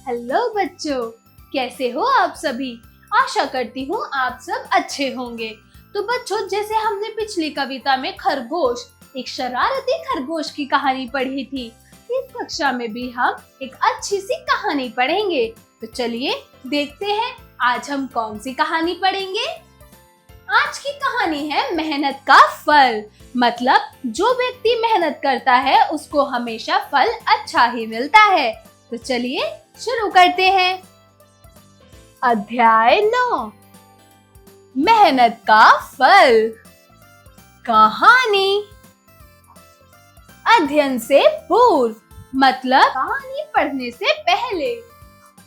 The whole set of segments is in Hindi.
हेलो बच्चों, कैसे हो आप सभी। आशा करती हूँ आप सब अच्छे होंगे। तो बच्चों, जैसे हमने पिछली कविता में खरगोश, एक शरारती खरगोश की कहानी पढ़ी थी, इस कक्षा में भी हम एक अच्छी सी कहानी पढ़ेंगे। तो चलिए देखते हैं आज हम कौन सी कहानी पढ़ेंगे। आज की कहानी है मेहनत का फल। मतलब जो व्यक्ति मेहनत करता है उसको हमेशा फल अच्छा ही मिलता है। तो चलिए शुरू करते हैं। अध्याय 9, मेहनत का फल। कहानी। अध्ययन से पूर्व मतलब कहानी पढ़ने से पहले।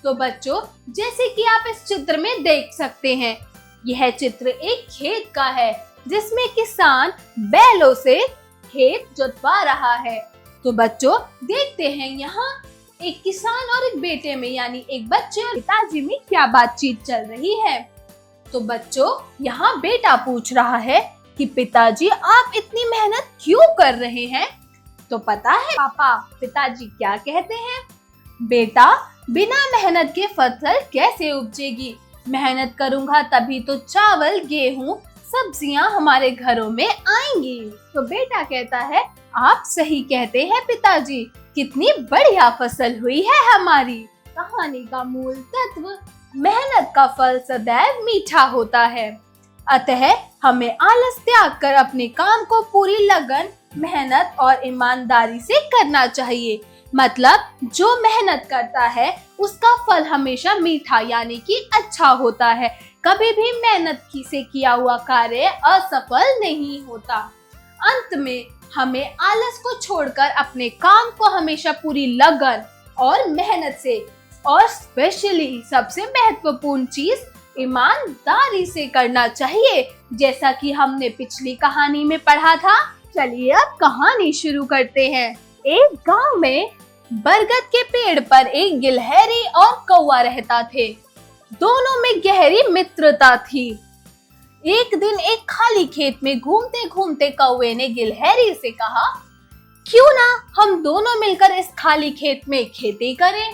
तो बच्चों, जैसे कि आप इस चित्र में देख सकते हैं, यह चित्र एक खेत का है जिसमें किसान बैलों से खेत जोतवा रहा है। तो बच्चों देखते हैं यहाँ एक किसान और एक बेटे में यानी एक बच्चे और पिताजी में क्या बातचीत चल रही है। तो बच्चों यहाँ बेटा पूछ रहा है कि पिताजी आप इतनी मेहनत क्यों कर रहे हैं। तो पता है पापा पिताजी क्या कहते हैं? बेटा, बिना मेहनत के फसल कैसे उपजेगी। मेहनत करूंगा तभी तो चावल, गेहूं, सब्जियां हमारे घरों में आएंगी। तो बेटा कहता है आप सही कहते हैं पिताजी, कितनी बढ़िया फसल हुई है हमारी। कहानी का मूल तत्व, मेहनत का फल सदैव मीठा होता है। अतः हमें आलस त्याग कर अपने काम को पूरी लगन, मेहनत और ईमानदारी से करना चाहिए। मतलब जो मेहनत करता है उसका फल हमेशा मीठा यानी कि अच्छा होता है। कभी भी मेहनत से किया हुआ कार्य असफल नहीं होता। अंत में हमें आलस को छोड़कर अपने काम को हमेशा पूरी लगन और मेहनत से, और स्पेशली सबसे महत्वपूर्ण चीज ईमानदारी से करना चाहिए, जैसा कि हमने पिछली कहानी में पढ़ा था। चलिए अब कहानी शुरू करते हैं। एक गांव में बरगद के पेड़ पर एक गिलहरी और कौवा रहता थे। दोनों में गहरी मित्रता थी। एक दिन एक खाली खेत में घूमते घूमते कौवे ने गिलहरी से कहा, क्यों ना हम दोनों मिलकर इस खाली खेत में खेती करें।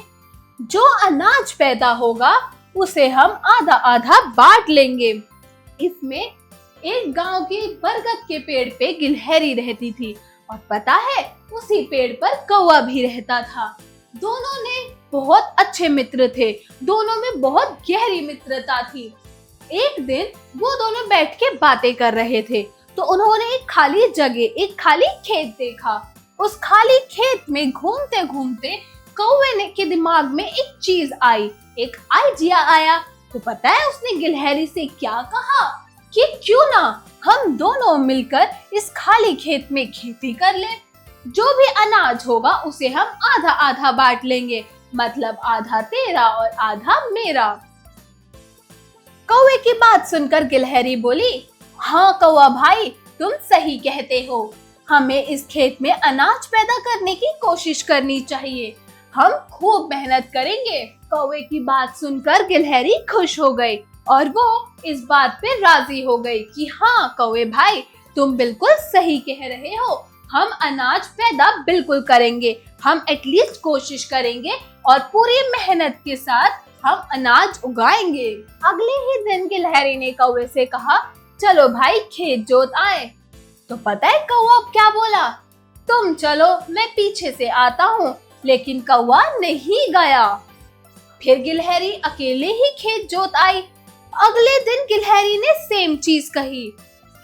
जो अनाज पैदा होगा उसे हम आधा आधा बांट लेंगे। इसमें एक गांव के बरगद के पेड़ पे गिलहरी रहती थी और पता है उसी पेड़ पर कौवा भी रहता था। दोनों ने बहुत अच्छे मित्र थे। दोनों में बहुत गहरी मित्रता थी। एक दिन वो दोनों बैठ के बातें कर रहे थे तो उन्होंने एक खाली जगह, एक खाली खेत देखा। उस खाली खेत में घूमते घूमते कौवे के दिमाग में एक चीज आई, एक आइडिया आया। तो पता है उसने गिलहरी से क्या कहा कि क्यों ना हम दोनों मिलकर इस खाली खेत में खेती कर ले। जो भी अनाज होगा उसे हम आधा आधा बांट लेंगे। मतलब आधा तेरा और आधा मेरा। कौवे की बात सुनकर गिलहरी बोली, हाँ कौवा भाई, तुम सही कहते हो। हमें इस खेत में अनाज पैदा करने की कोशिश करनी चाहिए। हम खूब मेहनत करेंगे। कौवे की बात सुनकर गिलहरी खुश हो गई और वो इस बात पे राजी हो गई कि हाँ कौवे भाई, तुम बिल्कुल सही कह रहे हो। हम अनाज पैदा बिल्कुल करेंगे। हम एटलीस्ट कोशिश करेंगे और पूरी मेहनत के साथ हम अनाज उगाएंगे। अगले ही दिन गिलहरी ने कौवे से कहा, चलो भाई खेत जोत आए। तो पता है कौवा क्या बोला? तुम चलो, मैं पीछे से आता हूँ। लेकिन कौवा नहीं गया। फिर गिलहरी अकेले ही खेत जोत आई। अगले दिन गिलहरी ने सेम चीज कही।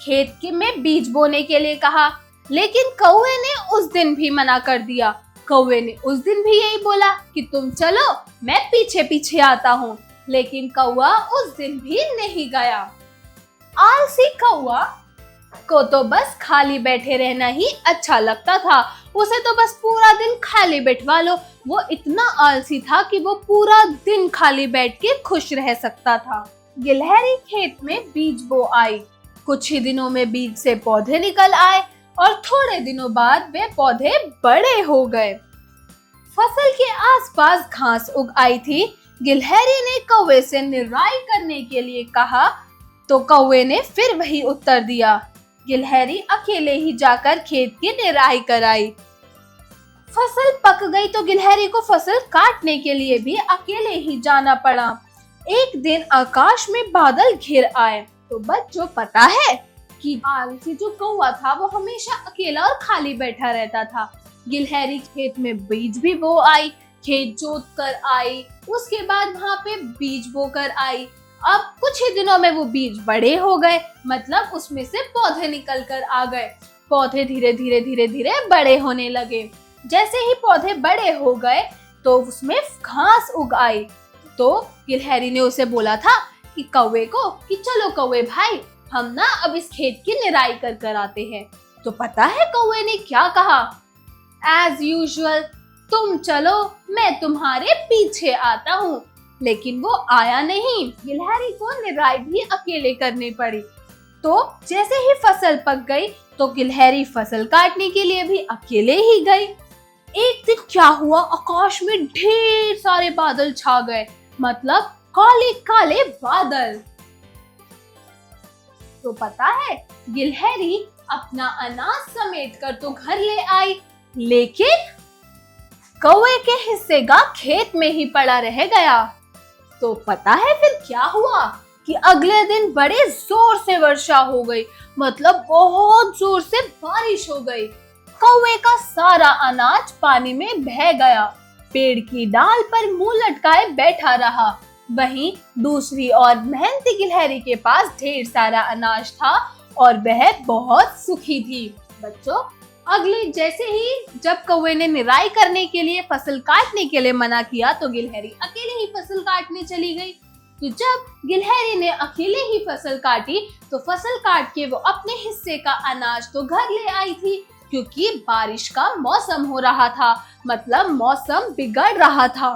खेत के में बीज बोने के लिए कहा, लेकिन कौवे ने उस दिन भी मना कर दिया। कौवे ने उस दिन भी यही बोला कि तुम चलो, मैं पीछे पीछे आता हूँ। लेकिन कौवा उस दिन भी नहीं गया। आलसी कौवा को तो बस खाली बैठे रहना ही अच्छा लगता था। उसे तो बस पूरा दिन खाली बैठवा लो। वो इतना आलसी था कि वो पूरा दिन खाली बैठ के खुश रह सकता था। गिलहरी खेत में बीज बो आई। कुछ ही दिनों में बीज से पौधे निकल आए और थोड़े दिनों बाद वे पौधे बड़े हो गए। फसल के आसपास घास उग आई थी। गिलहरी ने कौवे से निराई करने के लिए कहा तो कौवे ने फिर वही उत्तर दिया। गिलहरी अकेले ही जाकर खेत की निराई कराई। फसल पक गई तो गिलहरी को फसल काटने के लिए भी अकेले ही जाना पड़ा। एक दिन आकाश में बादल घिर आए तो बच्चों पता है कि आलसी जो कौवा था वो हमेशा अकेला और खाली बैठा रहता था। गिलहरी खेत में बीज भी बो आई, खेत जोत कर आई, उसके बाद वहाँ पे बीज बो कर आई। अब कुछ ही दिनों में वो बीज बड़े हो गए, मतलब उसमें से पौधे निकल कर आ गए। पौधे धीरे धीरे बड़े होने लगे। जैसे ही पौधे बड़े हो गए तो उसमें घास उग आई। तो गिलहरी ने उसे बोला था कि कौवे को कि चलो कौवे भाई, हम ना अब इस खेत की निराई कर आते हैं। तो पता है कौवे ने क्या कहा? एज यूजुअल, तुम चलो, मैं तुम्हारे पीछे आता हूँ। लेकिन वो आया नहीं। गिलहरी को निराई भी अकेले करनी पड़ी। तो जैसे ही फसल पक गई तो गिलहरी फसल काटने के लिए भी अकेले ही गई। एक दिन क्या हुआ, आकाश में ढेर सारे बादल छा गए, मतलब काले काले बादल। तो पता है गिलहरी अपना अनाज समेट कर तो घर ले आई, लेकिन कौवे के हिस्से का खेत में ही पड़ा रह गया। तो पता है फिर क्या हुआ कि अगले दिन बड़े जोर से वर्षा हो गई, मतलब बहुत जोर से बारिश हो गई। कौवे का सारा अनाज पानी में बह गया, पेड़ की डाल पर मुंह लटकाए बैठा रहा। वहीं दूसरी ओर मेहनती गिलहरी के पास ढेर सारा अनाज था और वह बहुत सुखी थी। बच्चों, अगले जैसे ही जब कौवे ने निराई करने के लिए फसल काटने के लिए मना किया तो गिलहरी अकेले ही फसल काटने चली गई। तो जब गिलहरी ने अकेले ही फसल काटी तो फसल काट के वो अपने हिस्से का अनाज तो घर ले आई थी, क्योंकि बारिश का मौसम हो रहा था, मतलब मौसम बिगड़ रहा था।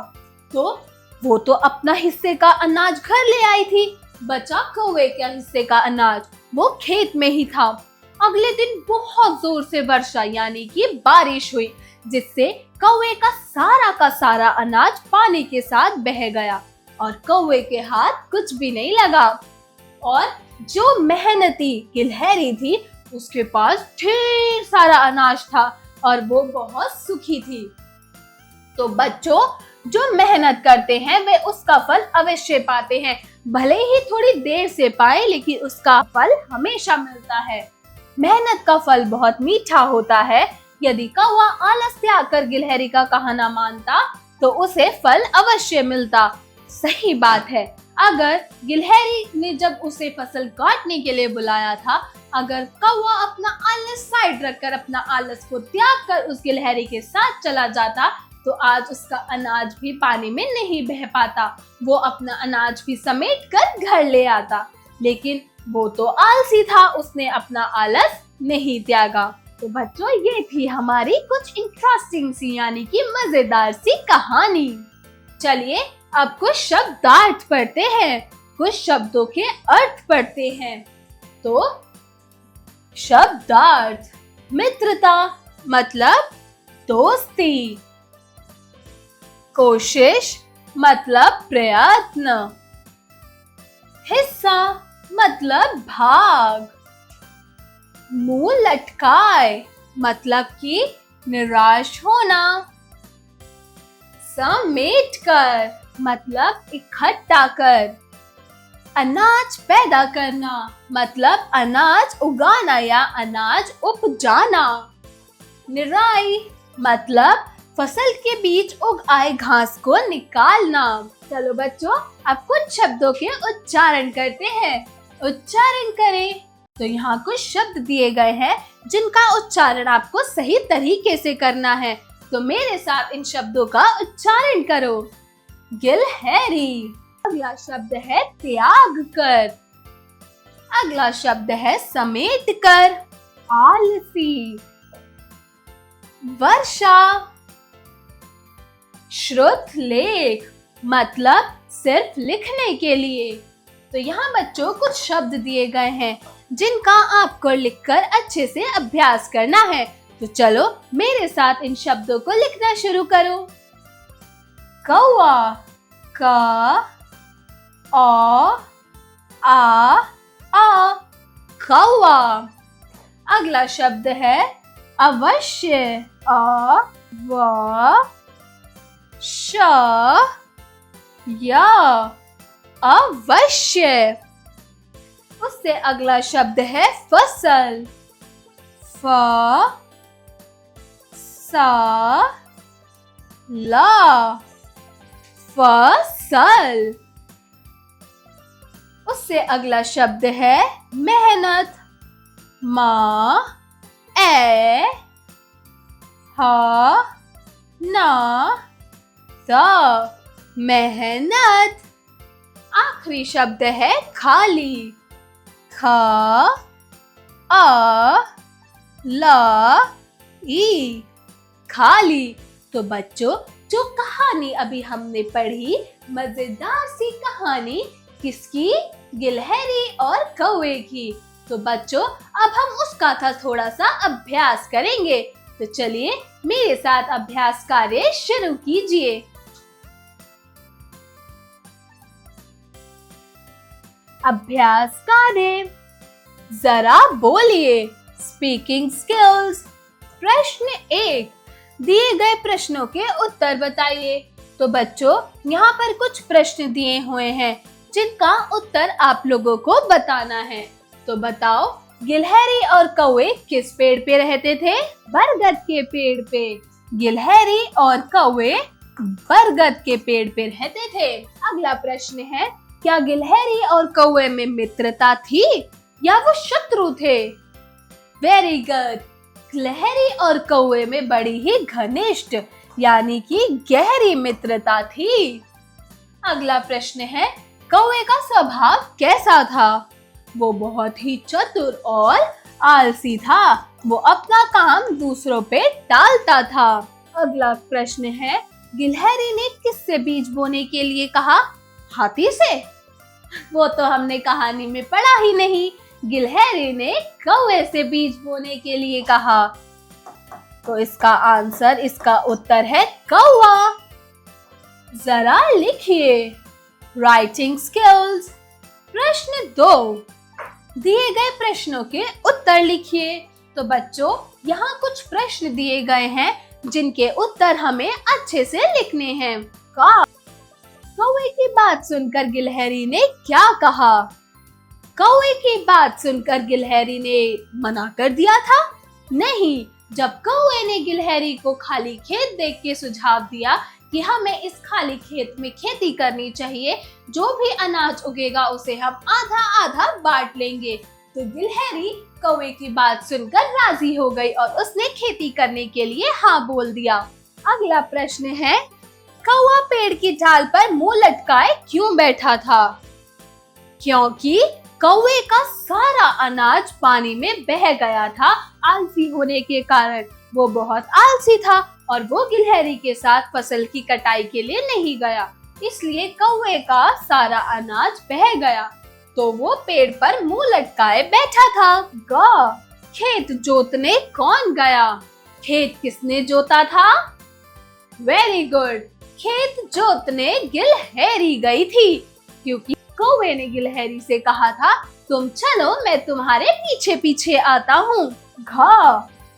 तो वो तो अपना हिस्से का अनाज घर ले आई थी। बचा कौवे के हिस्से का अनाज, वो खेत में ही था। अगले दिन बहुत जोर से वर्षा यानी कि बारिश हुई, जिससे कौवे का सारा अनाज पानी के साथ बह गया और कौवे के हाथ कुछ भी नहीं लगा। और जो मेहनती गिलहरी थी उसके पास ढेर सारा अनाज था और वो बहुत सुखी थी। तो बच्चों, जो मेहनत करते हैं वे उसका फल अवश्य पाते हैं, भले ही थोड़ी देर से पाए, लेकिन उसका फल हमेशा मिलता है। मेहनत का फल बहुत मीठा होता है। यदि कौवा आलस त्याग कर गिलहरी का कहना मानता तो उसे फल अवश्य मिलता। सही बात है। अगर गिलहरी ने जब उसे फसल काटने के लिए बुलाया था, अगर कौवा अपना आलस साइड रखकर अपना आलस को त्याग कर उस गिलहरी के साथ चला जाता तो आज उसका अनाज भी पानी में नहीं बह पाता, वो अपना अनाज भी समेट कर घर ले आता। लेकिन वो तो आलसी था, उसने अपना आलस नहीं त्यागा। तो बच्चों, ये थी हमारी कुछ इंटरेस्टिंग सी यानी कि मजेदार सी कहानी। चलिए अब कुछ शब्दार्थ पढ़ते हैं, कुछ शब्दों के अर्थ पढ़ते हैं। तो शब्दार्थ: मित्रता मतलब दोस्ती, कोशिश मतलब प्रयत्न, हिस्सा मतलब भाग, मुंह लटकाए मतलब कि निराश होना, समेट कर मतलब इकट्ठा कर, अनाज पैदा करना मतलब अनाज उगाना या अनाज उपजाना, निराई मतलब फसल के बीच उग आए घास को निकालना। चलो बच्चों, अब कुछ शब्दों के उच्चारण करते हैं। उच्चारण करें। तो यहाँ कुछ शब्द दिए गए हैं जिनका उच्चारण आपको सही तरीके से करना है। तो मेरे साथ इन शब्दों का उच्चारण करो। गिलहरी। अगला शब्द है त्याग कर। अगला शब्द है समेट कर। आलसी। वर्षा। श्रुत लेख मतलब सिर्फ लिखने के लिए। तो यहाँ बच्चों कुछ शब्द दिए गए हैं जिनका आपको लिखकर अच्छे से अभ्यास करना है। तो चलो मेरे साथ इन शब्दों को लिखना शुरू करो। कौवा। क औ आ कौवा। अगला शब्द है अवश्य। व श या अवश्य। उससे अगला शब्द है फसल। फ सा ला फसल। उससे अगला शब्द है मेहनत। मा ए हा ना ता मेहनत। आखिरी शब्द है खाली। खा आ ला ई खाली। तो बच्चों, जो कहानी अभी हमने पढ़ी, मजेदार सी कहानी किसकी? गिलहरी और कौवे की। तो बच्चों, अब हम उसका था थोड़ा सा अभ्यास करेंगे। तो चलिए मेरे साथ अभ्यास कार्य शुरू कीजिए। अभ्यास कार्य, जरा बोलिए। Speaking skills. प्रश्न 1, दिए गए प्रश्नों के उत्तर बताइए। तो बच्चों, यहाँ पर कुछ प्रश्न दिए हुए हैं जिनका उत्तर आप लोगों को बताना है। तो बताओ, गिलहरी और कौवे किस पेड़ पे रहते थे? बरगद के पेड़ पे। गिलहरी और कौवे बरगद के पेड़ पे रहते थे। अगला प्रश्न है, क्या गिलहरी और कौवे में मित्रता थी या वो शत्रु थे? Very good. गिलहरी और कौवे में बड़ी ही घनिष्ठ यानी कि गहरी मित्रता थी। अगला प्रश्न है, कौवे का स्वभाव कैसा था? वो बहुत ही चतुर और आलसी था। वो अपना काम दूसरों पे टालता था। अगला प्रश्न है, गिलहरी ने किससे बीज बोने के लिए कहा? हाथी से? वो तो हमने कहानी में पढ़ा ही नहीं। गिलहरी ने कौवे से बीज बोने के लिए कहा। तो इसका आंसर, इसका उत्तर है कौवा। जरा लिखिए। Writing skills. प्रश्न 2, दिए गए प्रश्नों के उत्तर लिखिए। तो बच्चों, यहाँ कुछ प्रश्न दिए गए हैं जिनके उत्तर हमें अच्छे से लिखने हैं। कौवे की बात सुनकर गिलहरी ने क्या कहा? कौवे की बात सुनकर गिलहरी ने मना कर दिया था? नहीं, जब कौवे ने गिलहरी को खाली खेत देख के सुझाव दिया कि हमें इस खाली खेत में खेती करनी चाहिए, जो भी अनाज उगेगा उसे हम आधा आधा बांट लेंगे, तो गिलहरी कौवे की बात सुनकर राजी हो गई और उसने खेती करने के लिए हाँ बोल दिया। अगला प्रश्न है, कौवा पेड़ की डाल पर मुंह लटकाए क्यों बैठा था? क्योंकि कौवे का सारा अनाज पानी में बह गया था। आलसी होने के कारण वो बहुत आलसी था और वो गिलहरी के साथ फसल की कटाई के लिए नहीं गया, इसलिए कौवे का सारा अनाज बह गया, तो वो पेड़ पर मुंह लटकाए बैठा था। खेत जोतने कौन गया? खेत किसने जोता था? Very good. खेत जोतने गिलहरी गई थी, क्योंकि कौवे ने गिलहरी से कहा था, तुम चलो, मैं तुम्हारे पीछे पीछे आता हूँ।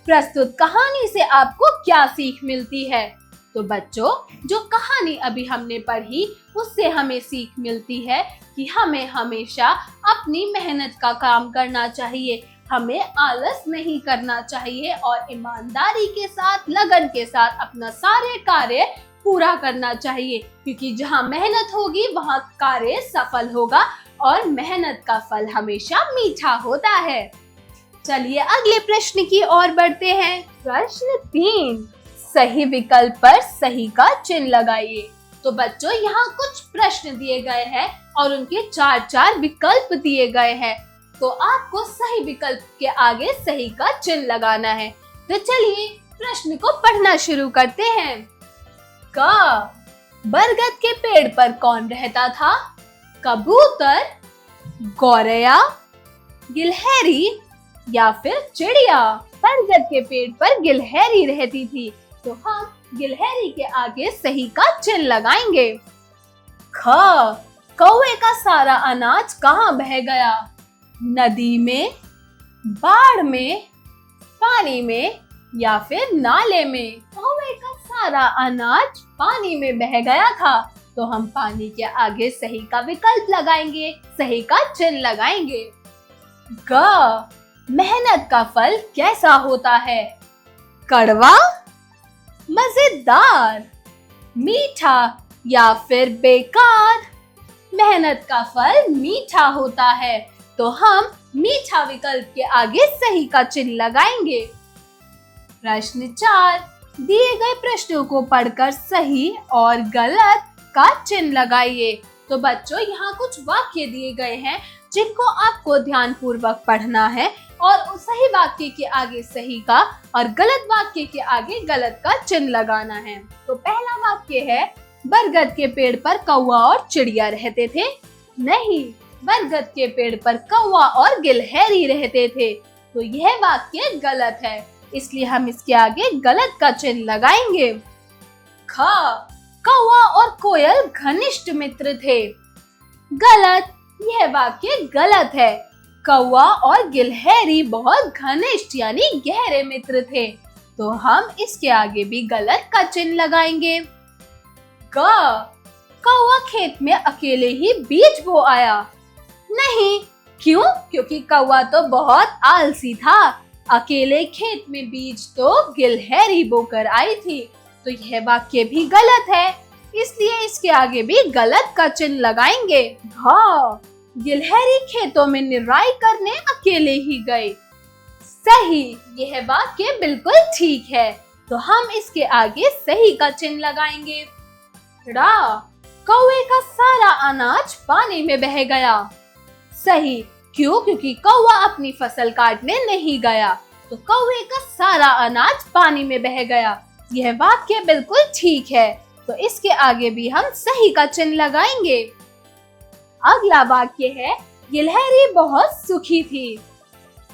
प्रस्तुत कहानी से आपको क्या सीख मिलती है? तो बच्चों, जो कहानी अभी हमने पढ़ी उससे हमें सीख मिलती है कि हमें हमेशा अपनी मेहनत का काम करना चाहिए, हमें आलस नहीं करना चाहिए और ईमानदारी के साथ, लगन के साथ अपना सारे कार्य पूरा करना चाहिए, क्योंकि जहाँ मेहनत होगी वहाँ कार्य सफल होगा और मेहनत का फल हमेशा मीठा होता है। चलिए अगले प्रश्न की ओर बढ़ते हैं। प्रश्न 3, सही विकल्प पर सही का चिन्ह लगाइए। तो बच्चों, यहाँ कुछ प्रश्न दिए गए हैं और उनके 4 विकल्प दिए गए हैं, तो आपको सही विकल्प के आगे सही का चिन्ह लगाना है। तो चलिए प्रश्न को पढ़ना शुरू करते हैं। बरगद के पेड़ पर कौन रहता था? कबूतर, गौरैया, गिलहरी या फिर चिड़िया? बरगद के पेड़ पर गिलहरी रहती थी, तो हम गिलहरी के आगे सही का चिन्ह लगाएंगे। कौवे का सारा अनाज कहाँ बह गया? नदी में, बाढ़ में, पानी में या फिर नाले में? कौवे का सारा अनाज पानी में बह गया था। तो हम पानी के आगे सही का विकल्प लगाएंगे, सही का चिन्ह लगाएंगे। ग, मेहनत का फल कैसा होता है? कड़वा, मजेदार, मीठा या फिर बेकार? मेहनत का फल मीठा होता है, तो हम मीठा विकल्प के आगे सही का चिन्ह लगाएंगे। प्रश्न 4, दिए गए प्रश्नों को पढ़कर सही और गलत का चिन्ह लगाइए। तो बच्चों, यहाँ कुछ वाक्य दिए गए हैं जिनको आपको ध्यान पूर्वक पढ़ना है और उस सही वाक्य के आगे सही का और गलत वाक्य के आगे गलत का चिन्ह लगाना है। तो पहला वाक्य है, बरगद के पेड़ पर कौवा और चिड़िया रहते थे। नहीं, बरगद के पेड़ पर कौवा और गिलहरी रहते थे। तो यह वाक्य गलत है, इसलिए हम इसके आगे गलत का चिन्ह लगाएंगे। ख, कौवा और कोयल घनिष्ठ मित्र थे। गलत, यह वाक्य गलत है। कौवा और गिलहरी बहुत घनिष्ठ यानी गहरे मित्र थे, तो हम इसके आगे भी गलत का चिन्ह लगाएंगे। ग, कौवा खेत में अकेले ही बीज बो आया। नहीं, क्यों? क्योंकि कौवा तो बहुत आलसी था। अकेले खेत में बीज तो गिलहरी बोकर आई थी। तो यह वाक्य भी गलत है, इसलिए इसके आगे भी गलत का चिन्ह लगाएंगे। हाँ, गिलहरी खेतों में निराई करने अकेले ही गए। सही, यह वाक्य बिल्कुल ठीक है, तो हम इसके आगे सही का चिन्ह लगाएंगे। रा, कौवे का सारा अनाज पानी में बह गया। सही, क्यों? क्योंकि कौवा अपनी फसल काटने नहीं गया, तो कौवे का सारा अनाज पानी में बह गया। यह वाक्य बिल्कुल ठीक है, तो इसके आगे भी हम सही का चिन्ह लगाएंगे। अगला वाक्य है, गिलहरी बहुत सुखी थी।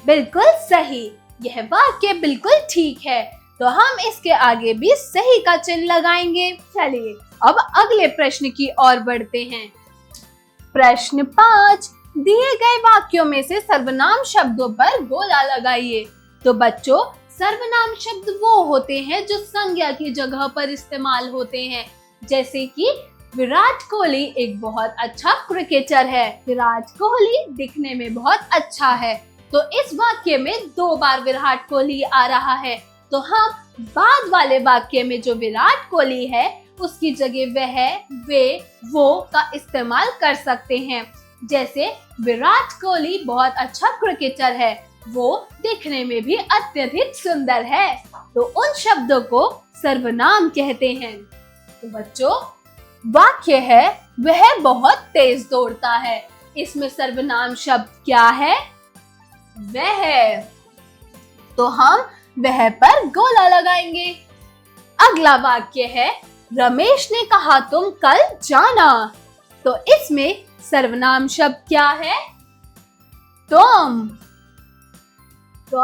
बिल्कुल सही, यह वाक्य बिल्कुल ठीक है, तो हम इसके आगे भी सही का चिन्ह लगाएंगे। चलिए अब अगले प्रश्न की ओर बढ़ते हैं। प्रश्न 5, दिए गए वाक्यों में से सर्वनाम शब्दों पर गोला लगाइए। तो बच्चों, सर्वनाम शब्द वो होते हैं जो संज्ञा की जगह पर इस्तेमाल होते हैं। जैसे कि विराट कोहली एक बहुत अच्छा क्रिकेटर है। विराट कोहली दिखने में बहुत अच्छा है, तो इस वाक्य में 2 बार विराट कोहली आ रहा है। तो हम बाद वाले वाक्य में जो विराट कोहली है उसकी जगह वह, वे, वो का इस्तेमाल कर सकते हैं। जैसे विराट कोहली बहुत अच्छा क्रिकेटर है, वो दिखने में भी अत्यधिक सुंदर है, तो उन शब्दों को सर्वनाम कहते हैं। तो बच्चों, वाक्य है, वह बहुत तेज दौड़ता है। इसमें सर्वनाम शब्द क्या है? वह। तो हम वह पर गोला लगाएंगे। अगला वाक्य है, रमेश ने कहा तुम कल जाना। तो इसमें सर्वनाम शब्द क्या है? तुम। तो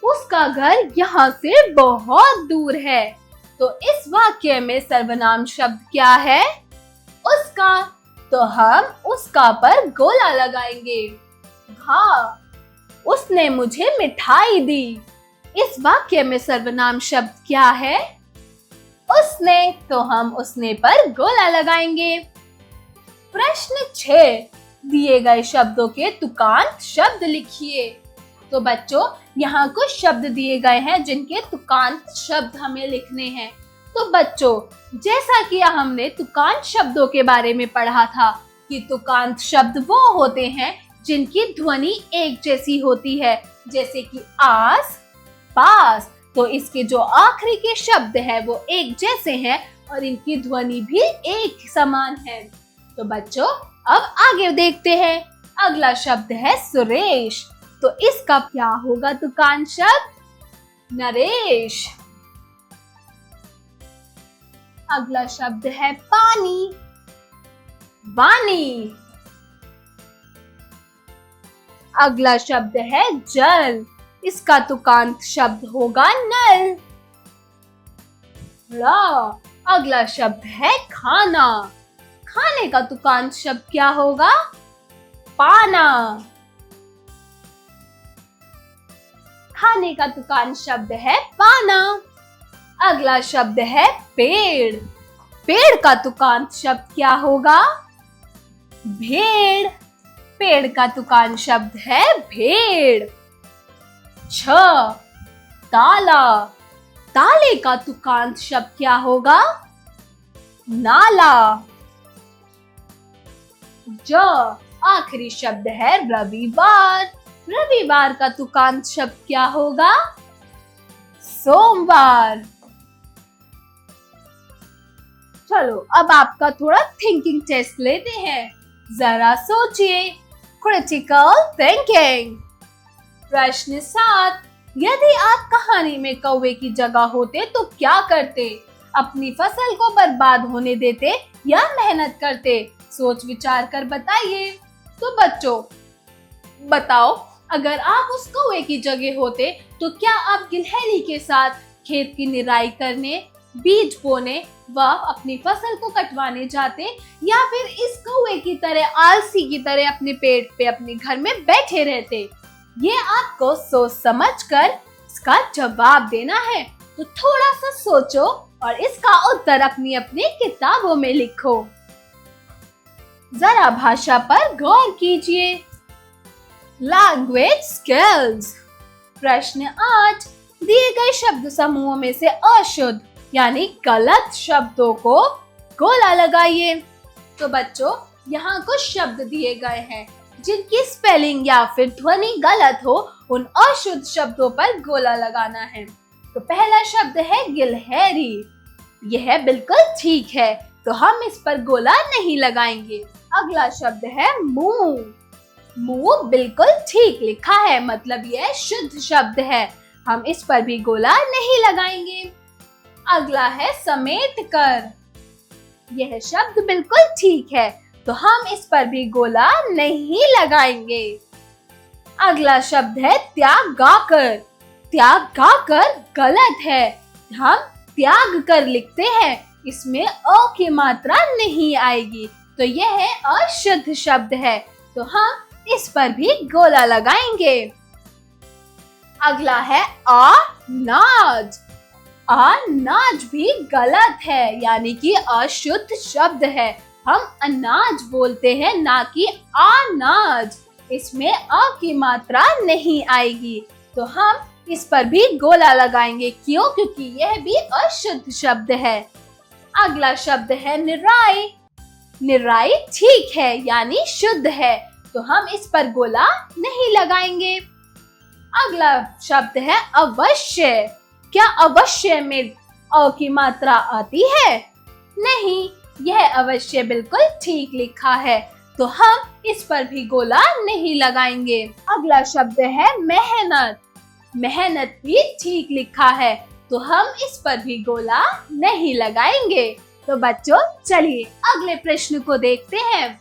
उसका घर यहाँ से बहुत दूर है, तो इस वाक्य में सर्वनाम शब्द क्या है? उसका। तो हम उसका पर गोला लगाएंगे। हाँ, उसने मुझे मिठाई दी। इस वाक्य में सर्वनाम शब्द क्या है? उसने। तो हम उसने पर गोला लगाएंगे। प्रश्न 6, दिए गए शब्दों के तुकांत शब्द लिखिए। तो बच्चों, यहाँ कुछ शब्द दिए गए हैं जिनके तुकांत शब्द हमें लिखने हैं। तो बच्चों, जैसा कि हमने तुकांत शब्दों के बारे में पढ़ा था कि तुकांत शब्द वो होते हैं जिनकी ध्वनि एक जैसी होती है, जैसे कि आस, पास। तो इसके जो आखिरी के शब्द है वो एक जैसे हैं और इनकी ध्वनि भी एक समान है। तो बच्चों, अब आगे देखते हैं। अगला शब्द है सुरेश। तो इसका क्या होगा तुकांत शब्द? नरेश। अगला शब्द है पानी। वानी। अगला शब्द है जल। इसका तुकांत शब्द होगा नल। अगला शब्द है खाना। खाने का तुकांत शब्द क्या होगा? पाना। खाने का तुकांत शब्द है पाना। अगला शब्द है पेड़। पेड़ का तुकांत शब्द क्या होगा? भेड़। पेड़ का तुकांत शब्द है भेड़। छ, ताला। ताले का तुकांत शब्द क्या होगा? नाला। ज, आखिरी शब्द है रविवार। रविवार का तुकांत शब्द क्या होगा? सोमवार। चलो अब आपका थोड़ा थिंकिंग टेस्ट लेते हैं। जरा सोचिए, क्रिटिकल थिंकिंग। प्रश्न 7, यदि आप कहानी में कौवे की जगह होते तो क्या करते? अपनी फसल को बर्बाद होने देते या मेहनत करते? सोच विचार कर बताइए। तो बच्चों बताओ, अगर आप उस कौवे की जगह होते तो क्या आप गिलहरी के साथ खेत की निराई करने, बीज बोने व अपनी फसल को कटवाने जाते, या फिर इस कौवे की तरह आलसी की तरह अपने पेड़ पे अपने घर में बैठे रहते? ये आपको सोच समझकर इसका जवाब देना है। तो थोड़ा सा सोचो और इसका उत्तर अपनी अपनी किताबों में लिखो। जरा भाषा पर गौर कीजिए। Language skills. प्रश्न 8, दिए गए शब्द समूहों में से अशुद्ध यानी गलत शब्दों को गोला लगाइए। तो बच्चों यहाँ कुछ शब्द दिए गए हैं जिनकी स्पेलिंग या फिर ध्वनि गलत हो, उन अशुद्ध शब्दों पर गोला लगाना है। तो पहला शब्द है गिलहरी। यह बिल्कुल ठीक है, तो हम इस पर गोला नहीं लगाएंगे। अगला शब्द है मुंह। मुंह बिल्कुल ठीक लिखा है, मतलब यह शुद्ध शब्द है, हम इस पर भी गोला नहीं लगाएंगे। अगला है समेट कर। यह शब्द बिल्कुल ठीक है, तो हम इस पर भी गोला नहीं लगाएंगे। अगला शब्द है त्यागाकर। त्यागाकर गलत है, हम त्याग कर लिखते हैं, इसमें अ की मात्रा नहीं आएगी, तो यह अशुद्ध शब्द है, तो हम इस पर भी गोला लगाएंगे। अगला है अनाज। अनाज भी गलत है, यानी कि अशुद्ध शब्द है, हम अनाज बोलते हैं ना कि अनाज, इसमें अ की मात्रा नहीं आएगी, तो हम इस पर भी गोला लगाएंगे। क्यों? क्योंकि यह भी अशुद्ध शब्द है। अगला शब्द है निराई। निराई ठीक है, यानी शुद्ध है, तो हम इस पर गोला नहीं लगाएंगे। अगला शब्द है अवश्य। क्या अवश्य में अ की मात्रा आती है? नहीं, यह अवश्य बिल्कुल ठीक लिखा है, तो हम इस पर भी गोला नहीं लगाएंगे। अगला शब्द है मेहनत। मेहनत भी ठीक लिखा है, तो हम इस पर भी गोला नहीं लगाएंगे। तो बच्चों चलिए अगले प्रश्न को देखते हैं।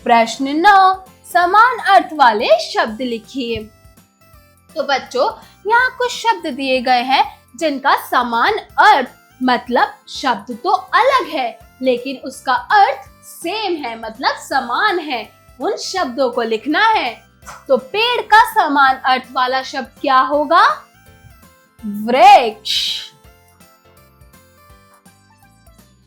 प्रश्न 9, समान अर्थ वाले शब्द लिखिए। तो बच्चों यहाँ कुछ शब्द दिए गए हैं जिनका समान अर्थ, मतलब शब्द तो अलग है लेकिन उसका अर्थ सेम है, मतलब समान है, उन शब्दों को लिखना है। तो पेड़ का समान अर्थ वाला शब्द क्या होगा? वृक्ष।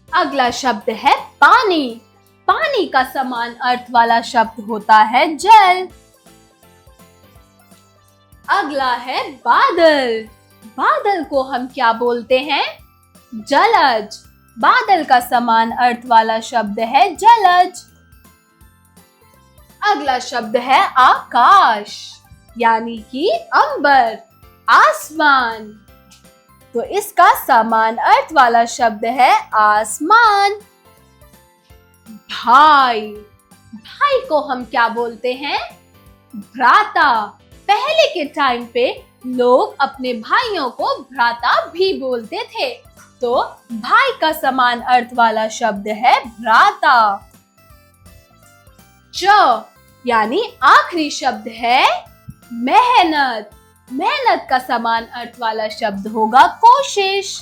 अगला शब्द है पानी। पानी का समान अर्थ वाला शब्द होता है जल। अगला है बादल। बादल को हम क्या बोलते हैं? जलज। बादल का समान अर्थ वाला शब्द है जलज। अगला शब्द है आकाश, यानी कि अंबर, आसमान। तो इसका समान अर्थ वाला शब्द है आसमान। भाई। भाई को हम क्या बोलते हैं? भ्राता। पहले के टाइम पे लोग अपने भाइयों को भ्राता भी बोलते थे, तो भाई का समान अर्थ वाला शब्द है भ्राता। च, यानी आखिरी शब्द है मेहनत। मेहनत का समान अर्थ वाला शब्द होगा कोशिश।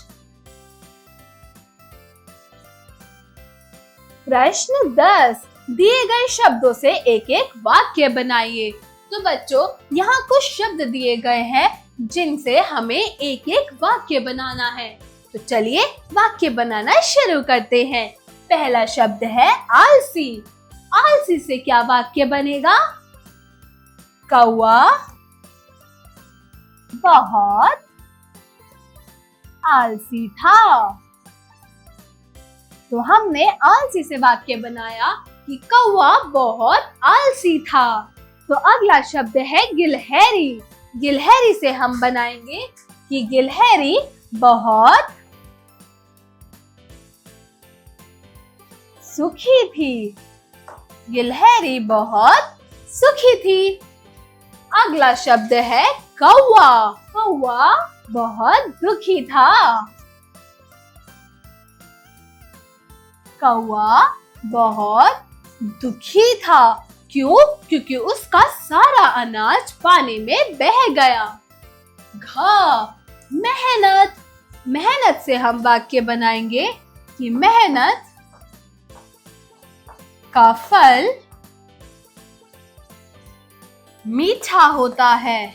प्रश्न 10, दिए गए शब्दों से एक एक वाक्य बनाइए। तो बच्चों यहाँ कुछ शब्द दिए गए हैं जिनसे हमें एक एक वाक्य बनाना है। तो चलिए वाक्य बनाना शुरू करते हैं। पहला शब्द है आलसी। आलसी से क्या वाक्य बनेगा? कौवा बहुत आलसी था। तो हमने आलसी से वाक्य बनाया कि कौवा बहुत आलसी था। तो अगला शब्द है गिलहरी। गिलहरी से हम बनाएंगे कि गिलहरी बहुत सुखी थी। गिलहरी बहुत सुखी थी। अगला शब्द है कौवा। कौवा बहुत दुखी था। कौवा बहुत दुखी था। क्यों? क्योंकि उसका सारा अनाज पानी में बह गया। मेहनत। मेहनत से हम वाक्य बनाएंगे कि मेहनत का फल मीठा होता है।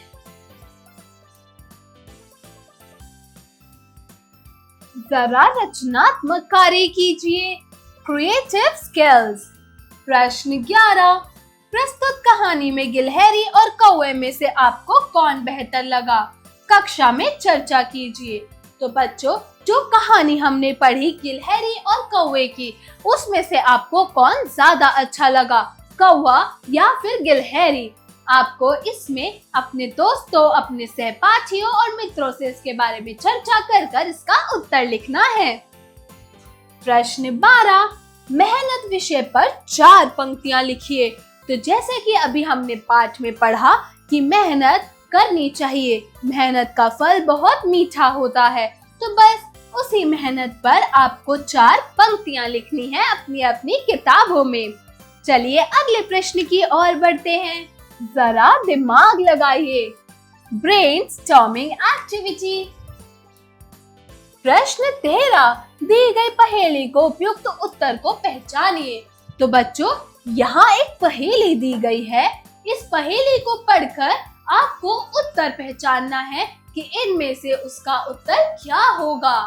जरा रचनात्मक कार्य कीजिए। Creative skills. प्रश्न 11। प्रस्तुत कहानी में गिलहरी और कौवे में से आपको कौन बेहतर लगा? कक्षा में चर्चा कीजिए। तो बच्चों, जो कहानी हमने पढ़ी गिलहरी और कौवे की, उसमें से आपको कौन ज्यादा अच्छा लगा, कौवा या फिर गिलहरी? आपको इसमें अपने दोस्तों, अपने सहपाठियों और मित्रों से इसके बारे में चर्चा कर इसका उत्तर लिखना है। प्रश्न 12। मेहनत विषय पर 4 पंक्तियां लिखिए। तो जैसे कि अभी हमने पाठ में पढ़ा कि मेहनत करनी चाहिए, मेहनत का फल बहुत मीठा होता है। तो बस उसी मेहनत पर आपको 4 पंक्तियां लिखनी है अपनी अपनी किताबों में। चलिए अगले प्रश्न की ओर बढ़ते हैं। जरा दिमाग लगाइए। Brainstorming activity. प्रश्न 13। दी गई पहेली को उपयुक्त उत्तर को पहचानिए। तो बच्चों, यहाँ एक पहेली दी गई है। इस पहेली को पढ़कर आपको उत्तर पहचानना है कि इनमें से उसका उत्तर क्या होगा।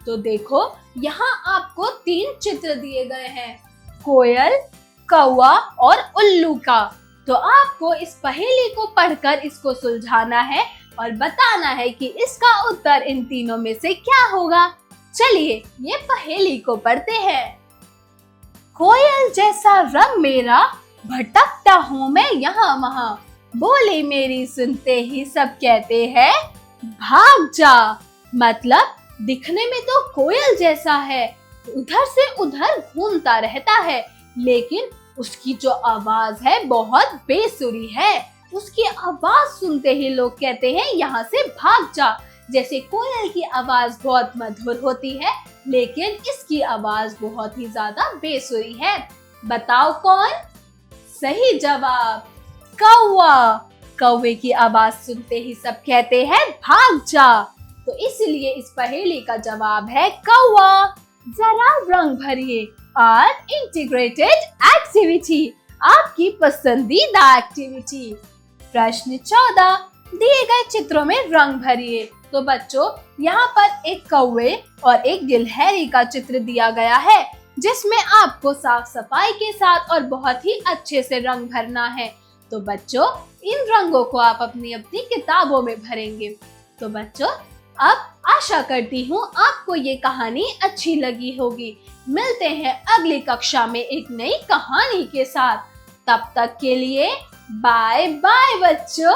तो देखो, यहाँ आपको 3 चित्र दिए गए हैं, कोयल, कौवा और उल्लू का। तो आपको इस पहेली को पढ़कर इसको सुलझाना है और बताना है कि इसका उत्तर इन तीनों में से क्या होगा। चलिए ये पहेली को पढ़ते हैं। कोयल जैसा रंग मेरा, भटकता हूँ मैं यहाँ वहाँ, बोली मेरी सुनते ही सब कहते हैं भाग जा। मतलब दिखने में तो कोयल जैसा है, उधर से उधर घूमता रहता है, लेकिन उसकी जो आवाज है बहुत बेसुरी है। उसकी आवाज सुनते ही लोग कहते हैं यहाँ से भाग जा। जैसे कोयल की आवाज बहुत मधुर होती है, लेकिन इसकी आवाज बहुत ही ज्यादा बेसुरी है। बताओ कौन? सही जवाब कौवा। कौवे की आवाज सुनते ही सब कहते हैं भाग जा। तो इसलिए इस पहेली का जवाब है कौवा। जरा रंग भरिए। आर्ट इंटीग्रेटेड एक्टिविटी, आपकी पसंदीदा एक्टिविटी। प्रश्न 14। दिए गए चित्रों में रंग भरिए। तो बच्चों, यहाँ पर एक कौवे और एक गिलहरी का चित्र दिया गया है, जिसमें आपको साफ सफाई के साथ और बहुत ही अच्छे से रंग भरना है। तो बच्चों, इन रंगों को आप अपनी अपनी किताबों में भरेंगे। तो बच्चों, अब आशा करती हूँ आपको ये कहानी अच्छी लगी होगी। मिलते हैं अगली कक्षा में एक नई कहानी के साथ। तब तक के लिए बाय बाय बच्चों।